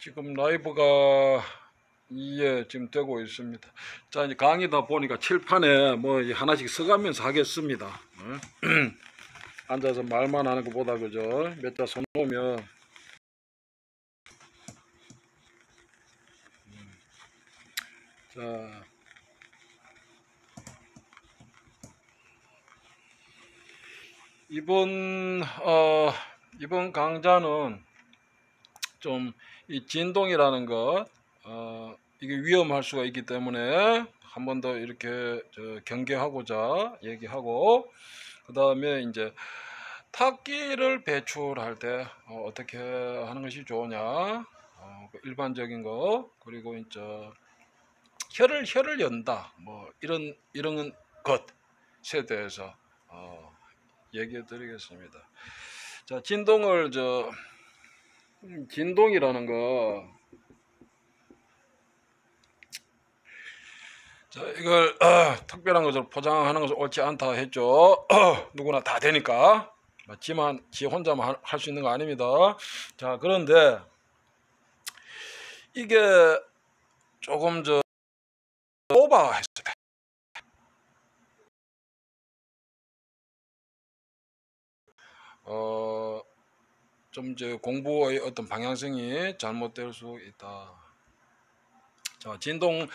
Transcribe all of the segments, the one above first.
지금 라이브가 지금 되고 있습니다. 자, 이제 강의다 보니까 칠판에 뭐 하나씩 써가면서 하겠습니다. 앉아서 말만 하는 것보다 그죠? 몇 자 써놓으면 자, 이번 강좌는 좀 이 진동이라는 것 이게 위험할 수가 있기 때문에 한 번 더 이렇게 경계하고자 얘기하고, 그 다음에 이제 탁기를 배출할 때 어떻게 하는 것이 좋으냐, 일반적인 거, 그리고 이제 혀를 연다, 뭐 이런 것에 대해서 얘기해 드리겠습니다. 자, 진동이라는 거, 자, 이걸 특별한 것을 포장하는 것은 옳지 않다 했죠. 누구나 다 되니까, 지 혼자만 할 수 있는 거 아닙니다. 자, 그런데 이게 조금 오버했을 때, 좀 공부의 어떤 방향성이 잘못될 수 있다. 자, 진동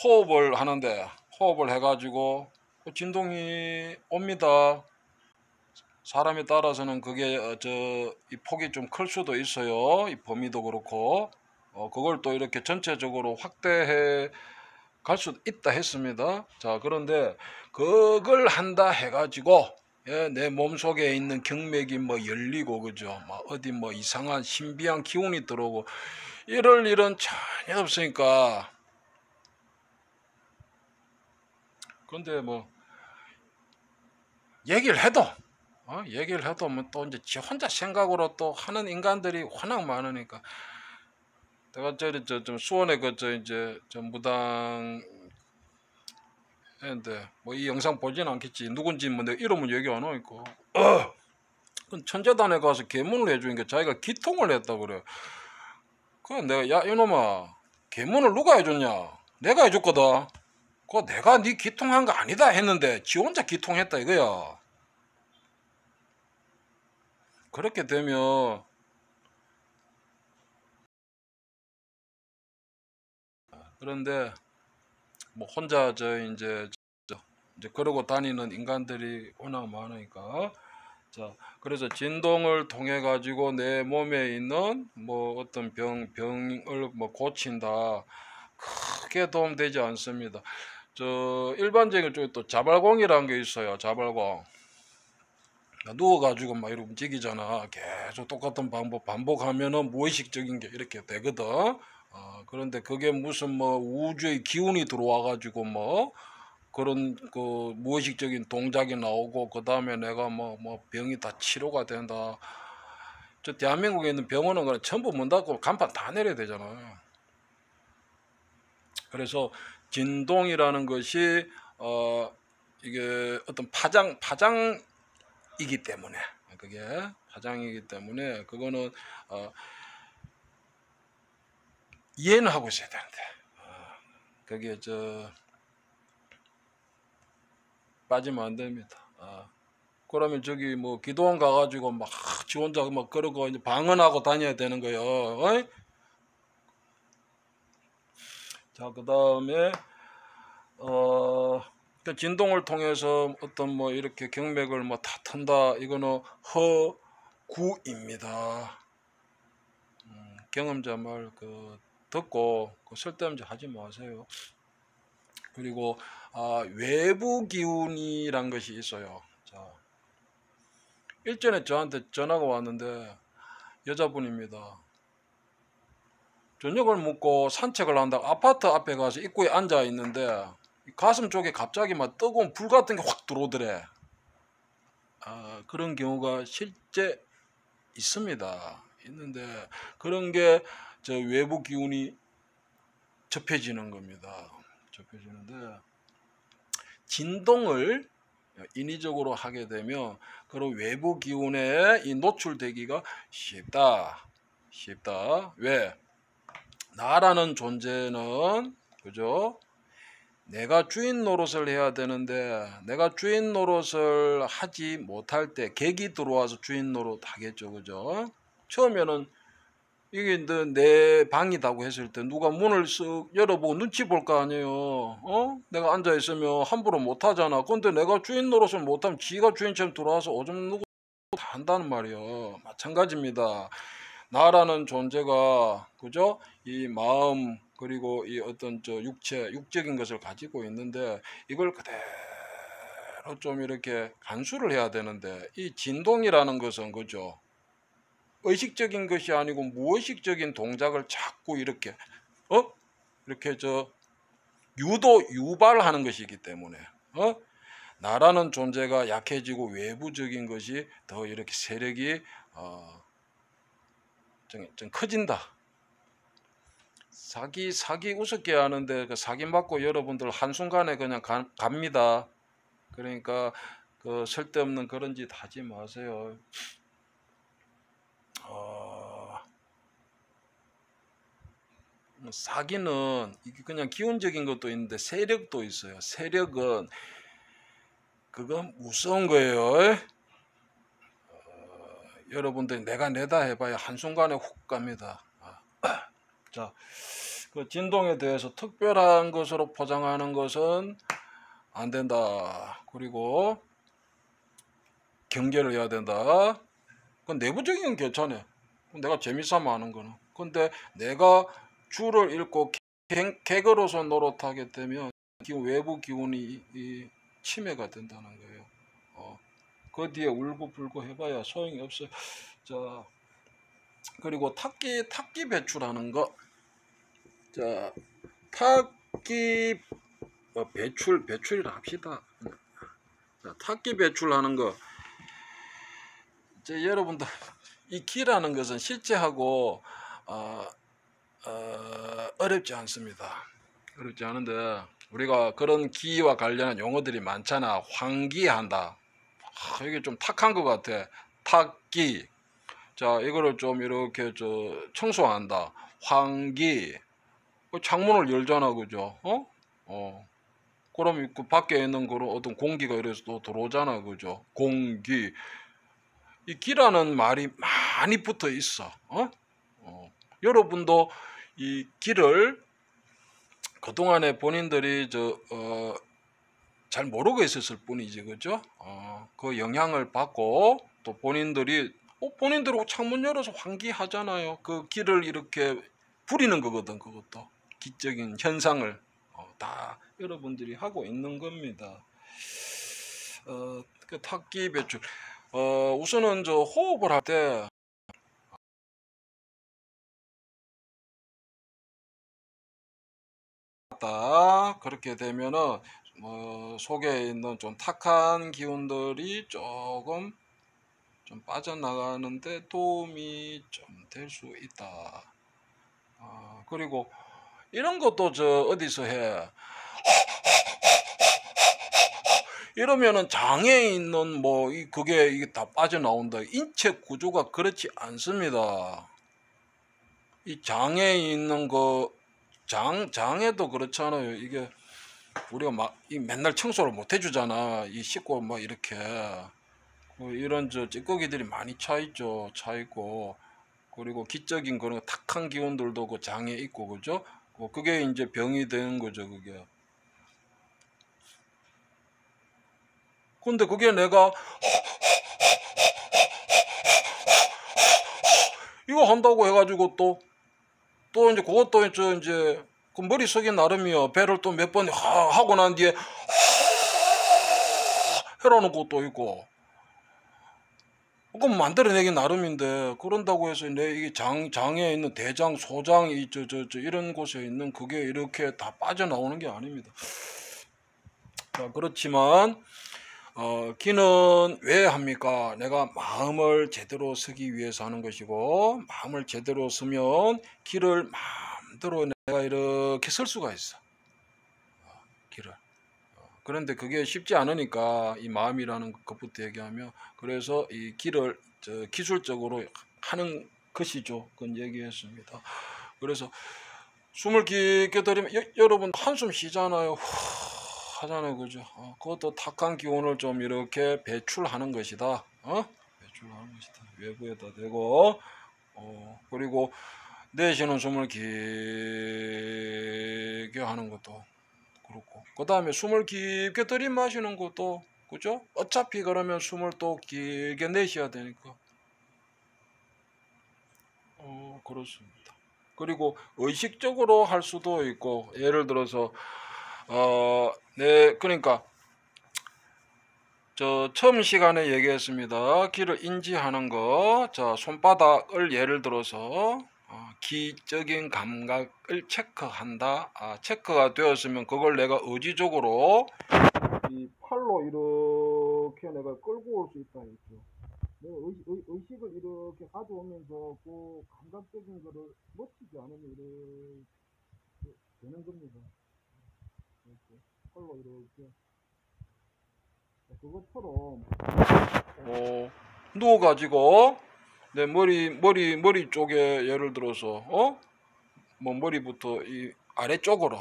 호흡을 하는데, 호흡을 해가지고 진동이 옵니다. 사람에 따라서는 그게 이 폭이 좀 클 수도 있어요. 이 범위도 그렇고, 그걸 또 이렇게 전체적으로 확대해 갈 수 있다 했습니다. 자, 그런데 그걸 한다 해가지고 내 몸속에 있는 경맥이 뭐 열리고, 그죠? 어디 뭐 이상한 신비한 기운이 들어오고 이럴 일은 전혀 없으니까. 그런데 뭐 얘기를 해도 뭐 또 이제 지 혼자 생각으로 또 하는 인간들이 워낙 많으니까, 내가 좀 수원에 이제 무당 했는데 뭐 이 영상 보지는 않겠지. 누군지 뭐 내가 이름은 얘기 안 하니까. 천재단에 가서 계문을 해주니까 자기가 기통을 했다 그래. 그래 내가, 야 이놈아, 계문을 누가 해줬냐? 내가 해줬거든. 그거 내가 네 기통한 거 아니다 했는데 지 혼자 기통했다 이거야. 그렇게 되면 그런데 뭐 혼자 이제 그러고 다니는 인간들이 워낙 많으니까, 자, 그래서 진동을 통해 가지고 내 몸에 있는 뭐 어떤 병을 뭐 고친다, 크게 도움되지 않습니다. 일반적인 쪽에 또 자발공이라는 게 있어요. 자발공. 누워가지고 막 이렇게 움직이잖아. 계속 똑같은 방법 반복하면은 무의식적인 게 이렇게 되거든. 그런데 그게 무슨 뭐 우주의 기운이 들어와가지고 뭐 그런 그 무의식적인 동작이 나오고, 그 다음에 내가 뭐 병이 다 치료가 된다. 저 대한민국에 있는 병원은 그냥 전부 문 닫고 간판 다 내려야 되잖아요. 그래서 진동이라는 것이 이게 어떤 파장이기 때문에, 그게 파장이기 때문에 그거는 이해는 하고 있어야 되는데, 그게 빠지면 안 됩니다. 그러면 저기 뭐 기도원 가가지고 막 지 혼자 막 그러고 이제 방언하고 다녀야 되는 거예요. 어이? 자, 그 다음에 그 진동을 통해서 어떤 뭐 이렇게 경맥을 뭐 다 턴다, 이거는 허구입니다. 경험자 말 듣고 쓸데없이 하지 마세요. 그리고 외부 기운이란 것이 있어요. 자, 일전에 저한테 전화가 왔는데 여자분입니다. 저녁을 먹고 산책을 한다고 아파트 앞에 가서 입구에 앉아 있는데 가슴 쪽에 갑자기 막 뜨거운 불 같은 게 확 들어오더래. 그런 경우가 실제 있습니다. 있는데 그런 게 외부 기운이 접해지는 겁니다. 접해지는데, 진동을 인위적으로 하게 되면 그런 외부 기운에 노출되기가 쉽다. 왜? 나라는 존재는 그죠? 내가 주인 노릇을 해야 되는데 내가 주인 노릇을 하지 못할 때 객이 들어와서 주인 노릇 하겠죠, 그죠? 처음에는 이게 내 방이라고 했을 때 누가 문을 쓱 열어보고 눈치 볼 거 아니에요. 내가 앉아 있으면 함부로 못 하잖아. 근데 내가 주인 노릇을 못하면 지가 주인처럼 들어와서 오줌 누고 다 한다는 말이에요. 마찬가지입니다. 나라는 존재가 그죠? 이 마음 그리고 이 어떤 육적인 것을 가지고 있는데 이걸 그대로 좀 이렇게 간수를 해야 되는데 이 진동이라는 것은 그죠? 의식적인 것이 아니고 무의식적인 동작을 자꾸 이렇게 이렇게 유발하는 것이기 때문에 나라는 존재가 약해지고 외부적인 것이 더 이렇게 세력이 좀 커진다. 사기 우습게 하는데 그 사기 맞고 여러분들 한순간에 그냥 갑니다. 그러니까 그 쓸데없는 그런 짓 하지 마세요. 사기는 이게 그냥 기운적인 것도 있는데 세력도 있어요. 세력은 그건 무서운 거예요. 여러분들 내가 내다 해봐야 한순간에 훅 갑니다. 자, 그 진동에 대해서 특별한 것으로 포장하는 것은 안 된다. 그리고 경계를 해야 된다. 그건 내부적인 건 괜찮아. 내가 재미삼아 하는 거는. 근데 내가 줄을 읽고 객으로서 노릇하게 되면 외부 기운이 침해가 된다는 거예요. 그 뒤에 울고불고 해봐야 소용이 없어요. 자, 그리고 탁기 배출하는 거. 자, 탁기 배출이라 합시다. 자, 탁기 배출하는 거. 이제 여러분들 이 기라는 것은 실제하고 어렵지 않습니다. 어렵지 않은데 우리가 그런 기와 관련한 용어들이 많잖아. 환기한다. 이게 좀 탁한 것 같아. 탁기. 자, 이거를 좀 이렇게 청소한다. 환기. 창문을 열잖아, 그죠? 그럼 그 밖에 있는 그런 어떤 공기가 이래서 또 들어오잖아, 그죠? 공기. 이 기라는 말이 많이 붙어 있어. 여러분도 이 기를 그동안에 본인들이 잘 모르고 있었을 뿐이지, 그죠? 그 영향을 받고 또 본인들이 창문 열어서 환기하잖아요. 그 기를 이렇게 부리는 거거든, 그것도 기적인 현상을 다 여러분들이 하고 있는 겁니다. 그 탁기 배출. 우선은 호흡을 할 때 그렇게 되면은 속에 있는 좀 탁한 기운들이 조금 좀 빠져나가는데 도움이 좀 될 수 있다. 그리고 이런 것도 어디서 해? 이러면은 장에 있는 그게 이게 다 빠져나온다. 인체 구조가 그렇지 않습니다. 이 장에 있는 장에도 그렇잖아요. 이게 우리가 맨날 청소를 못 해주잖아. 이 씻고 이렇게 이런 찌꺼기들이 많이 차 있죠. 차 있고 그리고 기적인 그런 탁한 기운들도 그 장에 있고 그죠? 그게 이제 병이 되는 거죠. 그게. 근데 그게 내가 이거 한다고 해가지고 또 이제 그것도 이제 그 머릿속이 나름이요. 배를 또 몇 번 하고 난 뒤에 해라는 것도 있고. 그건 만들어내기 나름인데 그런다고 해서 이게 장에 있는 대장, 소장 이런 곳에 있는 그게 이렇게 다 빠져나오는 게 아닙니다. 자, 그렇지만 기는 왜 합니까? 내가 마음을 제대로 쓰기 위해서 하는 것이고 마음을 제대로 쓰면 기를 마음대로 내가 이렇게 쓸 수가 있어. 기를. 그런데 그게 쉽지 않으니까 이 마음이라는 것부터 얘기하며 그래서 이 기를 기술적으로 하는 것이죠. 그건 얘기했습니다. 그래서 숨을 깊게 들이면 여러분 한숨 쉬잖아요. 후 하잖아요, 그죠? 그것도 탁한 기운을 좀 이렇게 배출하는 것이다. 배출하는 것이다. 외부에다 대고 그리고 내쉬는 숨을 길게 하는 것도 그렇고, 그 다음에 숨을 깊게 들이마시는 것도, 그죠? 어차피 그러면 숨을 또 길게 내쉬어야 되니까. 그렇습니다. 그리고 의식적으로 할 수도 있고, 예를 들어서 그러니까 저 처음 시간에 얘기했습니다. 기를 인지하는 거. 자, 손바닥을 예를 들어서 기적인 감각을 체크한다. 체크가 되었으면 그걸 내가 의지적으로 이 팔로 이렇게 내가 끌고 올 수 있다 했죠. 내가 의식을 이렇게 가져오면서 그 감각적인 거를 놓치지 않으면 이렇게 되는 겁니다. 이렇게 팔로 이렇게 그것처럼 누워가지고 내 머리 쪽에 예를 들어서 뭐 머리부터 이 아래쪽으로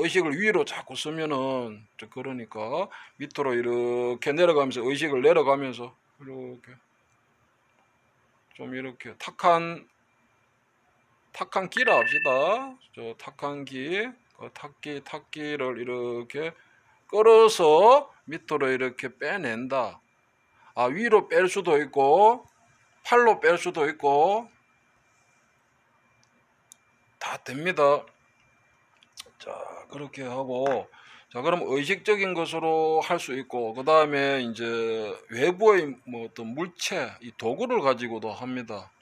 의식을 위로 자꾸 쓰면은 그러니까 밑으로 이렇게 내려가면서 의식을 내려가면서 이렇게 좀 이렇게 탁한 기라 합시다. 저 탁한 그 탁기를 이렇게 끌어서 밑으로 이렇게 빼낸다. 위로 뺄 수도 있고 팔로 뺄 수도 있고 다 됩니다. 자, 그렇게 하고, 자, 그럼 의식적인 것으로 할 수 있고, 그 다음에 이제 외부의 뭐 어떤 물체, 이 도구를 가지고도 합니다.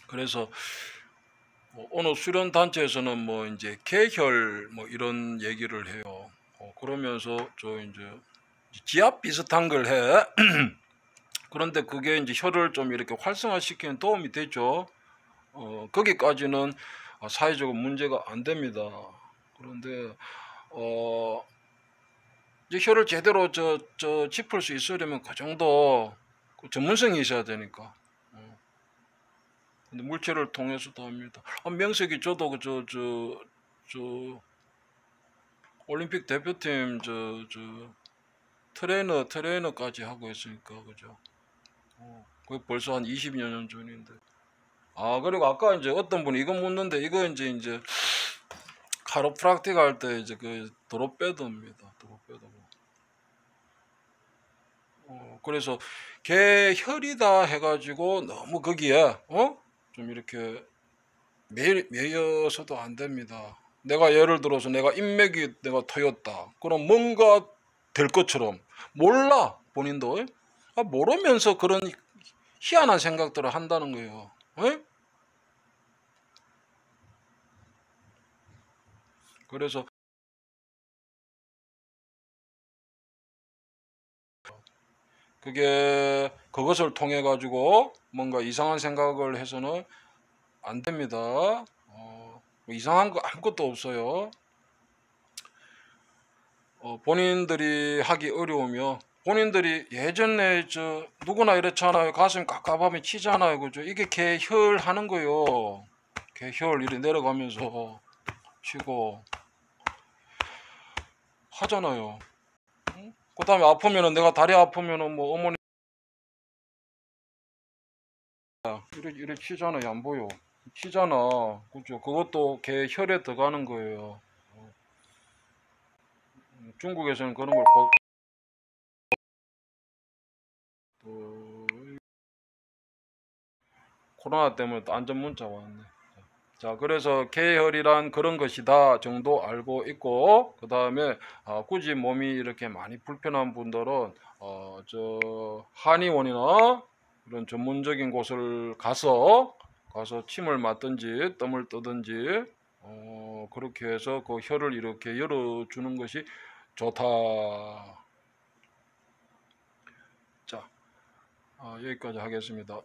그래서 뭐 어느 수련 단체에서는 뭐 이제 개혈 뭐 이런 얘기를 해요. 그러면서 저 이제 지압 비슷한 걸 해. 그런데 그게 이제 혈을 좀 이렇게 활성화시키는 도움이 되죠. 거기까지는 사회적으로 문제가 안 됩니다. 그런데 이제 혀를 제대로 짚을 수 있으려면 그 정도 전문성이 있어야 되니까. 근데 물체를 통해서도 합니다. 명색이 저도 저 올림픽 대표팀 트레이너까지 하고 있으니까, 그죠? 그게 벌써 한 20여 년 전인데. 그리고 아까 이제 어떤 분이 이거 묻는데, 이거 이제 카로프락틱 할 때 이제 그 도로배드입니다. 도로배드. 그래서 개혈이다 해가지고 너무 거기에 좀 이렇게 매여서도 안 됩니다. 내가 예를 들어서 내가 인맥이 내가 터였다. 그럼 뭔가 될 것처럼 몰라 본인도 모르면서 그런 희한한 생각들을 한다는 거예요. 그래서 그것을 통해 가지고 뭔가 이상한 생각을 해서는 안 됩니다. 뭐 이상한 거 아무것도 없어요. 본인들이 하기 어려우며 본인들이 예전에 누구나 이렇잖아요. 가슴 깝깝하면 치잖아요. 그죠? 이게 개혈 하는 거요. 개혈 이렇게 내려가면서 치고 하잖아요. 그 다음에 아프면은 내가 다리 아프면은 뭐 어머니 이렇게 치잖아요. 안 보여. 치잖아. 그죠? 그것도 개혈에 들어가는 거예요. 중국에서는 그런 걸 또 코로나 때문에 또 안전 문자 왔네. 자, 그래서 개혈이란 그런 것이다 정도 알고 있고, 그 다음에 굳이 몸이 이렇게 많이 불편한 분들은 한의원이나 이런 전문적인 곳을 가서 침을 맞든지 뜸을 뜨든지 그렇게 해서 그 혈을 이렇게 열어주는 것이 좋다. 자, 여기까지 하겠습니다.